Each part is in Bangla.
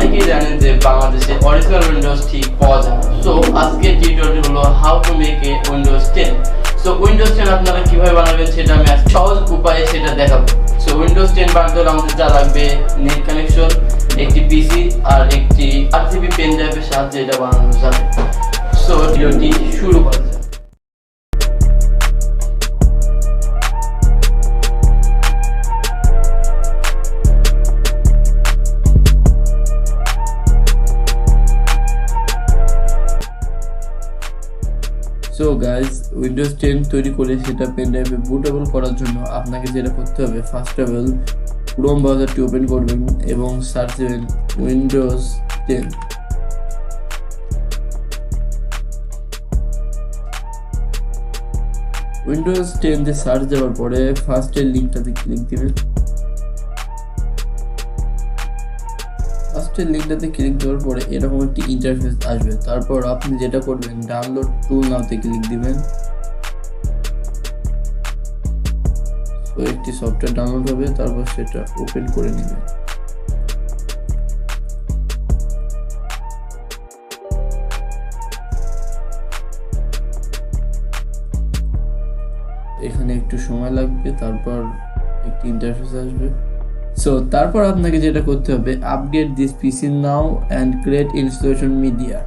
অনেকেই জানেন যে বাংলাদেশে অরিজিনাল উইন্ডোজ ঠিক পাওয়া যায় না। সো আজকে টিউটোরিয়াল হলো how to make a Windows 10। So Windows 10 আপনারা কিভাবে বানাবেন সেটা আমি সহজ উপায়ে সেটা দেখাবো। সো উইন্ডোজ 10 বানাতে হলে আমাদের যা লাগবে নেট কানেকশন, একটি পিসি আর একটি 8GB পেন ড্রাইভের সাহায্যে এটা বানানো যাবে। সো ভিডিওটি শুরু করা যাক। সো গাইজ, উইন্ডোজ 10 তৈরি করে সেটা পেন ড্রাইভে বুটেবল করার জন্য আপনাকে যেটা করতে হবে, ফার্স্ট অফ অল ক্রোম ব্রাউজারটি ওপেন করবেন এবং সার্চ দেবেন উইন্ডোজ 10। উইন্ডোজ 10 দিয়ে সার্চ দেওয়ার পরে ফার্স্টের লিঙ্কটাতে ক্লিক দিবেন। ফার্স্টের লিঙ্কটাতে ক্লিক দেওয়ার পরে এরকম একটি ইন্টারফেস আসবে। তারপর আপনি যেটা করবেন, ডাউনলোড টুল নাওতে ক্লিক দিবেন। তো একটি সফটওয়্যার ডাউনলোড হবে, তারপর সেটা ওপেন করে নেবেন। এখানে একটু সময় লাগবে, তারপর একটি ইন্টারফেস আসবে। সো তারপর আপনাকে যেটা করতে হবে, update this PC now and create installation media.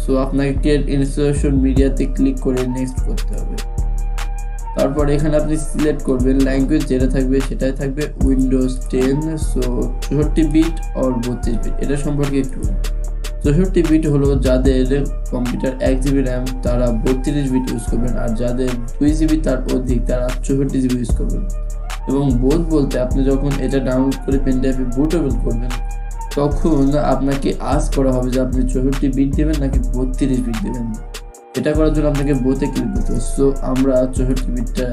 So আপনাকে ক্রিয়েট ইনস্টলেশন মিডিয়াতে ক্লিক করে নেক্সট করতে হবে। তারপর এখানে আপনি সিলেক্ট করবেন ল্যাঙ্গুয়েজ, যেটা থাকবে সেটাই থাকবে উইন্ডোজ 10। সো 64 বিট আর 32 বিট, এটা সম্পর্কে একটু। 64 বিট হলো যাদের কম্পিউটার 1GB র্যাম তারা 32 বিট ইউজ করবেন, আর যাদের 2GB তার অধিক তারা 64GB ইউজ করবেন। এবং বোথ বলতে আপনি যখন এটা ডাউনলোড করে পেন ড্রাইভে বুটেবল করবেন তখন আপনাকে আস্ক করা হবে যে আপনি 64 বিট দেবেন নাকি 32 বিট দেবেন। এটা করার জন্য আপনাকে বোথে ক্লিক করতে হবে। সো আমরা 64 বিটটা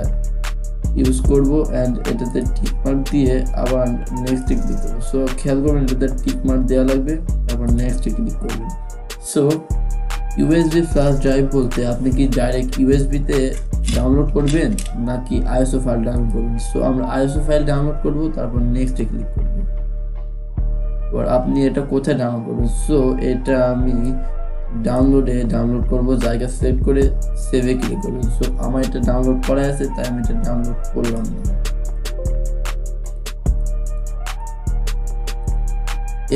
ইউজ করব অ্যান্ড এটাতে টিক মার্ক দিয়ে আবার নেক্সটে ক্লিক করবো। সো খেয়াল করবেন এটাতে টিক মার্ক দেওয়া লাগবে, তারপর নেক্সটে ক্লিক করবেন। সো ইউএসবি ফ্ল্যাশ ড্রাইভ বলতে আপনি কি ডাইরেক্ট ইউএসবিতে ডাউনলোড করবেন নাকি আইএসও ফাইল ডাউনলোড করবেন। সো আমরা আইএসও ফাইল ডাউনলোড করব, তারপর নেক্সটে ক্লিক করব। এবার আপনি এটা কোথায় ডাউনলোড করবেন, সো এটা আমি ডাউনলোড করব, জায়গা সিলেক্ট করে সেভে ক্লিক করবেন। সো আমার এটা ডাউনলোড করা আছে তাই আমি এটা ডাউনলোড করলাম না।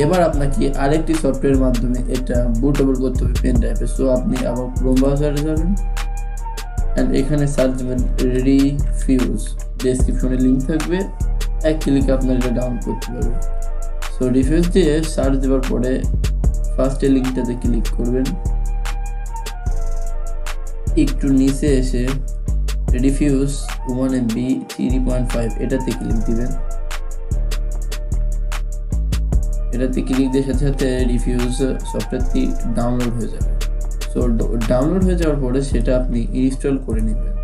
এবার আপনাকে আরেকটি সফটওয়্যারের মাধ্যমে এটা বুটেবল করতে হবে পেন ড্রাইভে। সো আপনি আবার ক্রোম ব্রাউজারে যাবেন অ্যান্ড এখানে সার্চ দেবেন রিফিউজ, ডেসক্রিপশনে লিঙ্ক থাকবে, এক ক্লিকে আপনার এটা ডাউনলোড করতে পারবেন। সো রিফিউজ দিয়ে সার্চ দেওয়ার পরে ফার্স্টের লিঙ্কটাতে ক্লিক করবেন, একটু নিচে এসে রিফিউজ 1MB 3.5 এটাতে ক্লিক দিবেন। এটাতে ক্লিক দিয়ে সাথে সাথে রিফিউজ সফটওয়্যারটি ডাউনলোড হয়ে যাবে। সো ডাউনলোড হয়ে যাওয়ার পরে সেটা আপনি ইনস্টল করে নেবেন।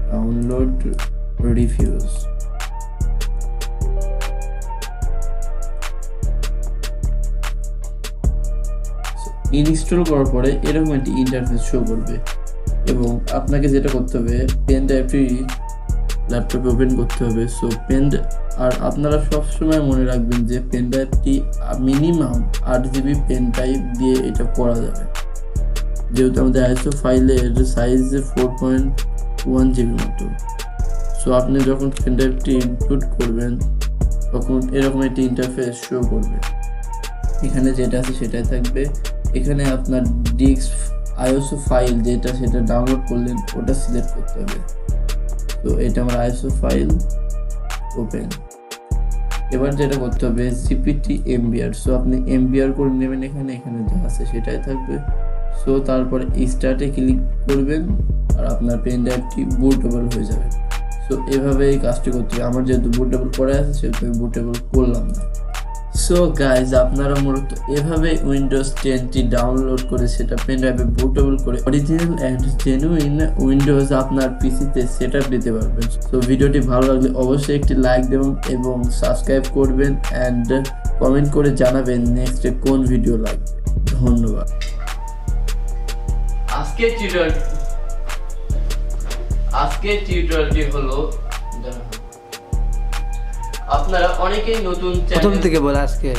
Download refuse. ইনস্টল করার পরে এরকম একটি ইন্টারফেস শো করবে এবং আপনাকে যেটা করতে হবে, পেন ড্রাইভটি ল্যাপটপে ওপেন করতে হবে। সো আর আপনারা সবসময় মনে রাখবেন যে পেন ড্রাইভটি মিনিমাম 8GB পেন ড্রাইভ দিয়ে এটা করা যাবে, যেহেতু আমাদের আইএসও ফাইলের সাইজ 4.1GB মতো। সো আপনি যখন পেন ড্রাইভটি ইনপুট করবেন তখন এরকম একটি ইন্টারফেস শো করবে। এখানে যেটা আছে সেটাই থাকবে। এখানে আপনার ডিস্ক আইএসও ফাইল যেটা সেটা ডাউনলোড করলেন ওটা সিলেক্ট করতে হবে। তো এটা আমার আইএসও ফাইল ওপেন। এবার যেটা করতে হবে জিপিটি এমবিআর। সো আপনি এমবিআর করে নেবেন, এখানে যা আছে সেটাই থাকবে। সো তারপরে স্টার্টে ক্লিক করবেন আর আপনার পেন ড্রাইভটি বুটেবল হয়ে যাবে। সো এভাবে এই কাজটি করতে হবে। আমার যেহেতু বুটেবল করা আছে সেহেতু আমি বুটেবল করলাম না। সো গাইজ, আপনারা মূলত এভাবে উইন্ডোজ 10টি ডাউনলোড করে সেটা পেন ড্রাইভে বুটেবল করে অরিজিনাল অ্যান্ড জেনুইন উইন্ডোজ আপনার পিসিতে সেটআপ দিতে পারবেন। সো ভিডিওটি ভালো লাগলে অবশ্যই একটি লাইক দেবেন এবং সাবস্ক্রাইব করবেন অ্যান্ড কমেন্ট করে জানাবেন নেক্সটে কোন ভিডিও লাগবে। ধন্যবাদ। আজকের টিউটোরিয়ালটি হলো আপনারা অনেকেই নতুন প্রথম চ্যানেল থেকে বল আজকে।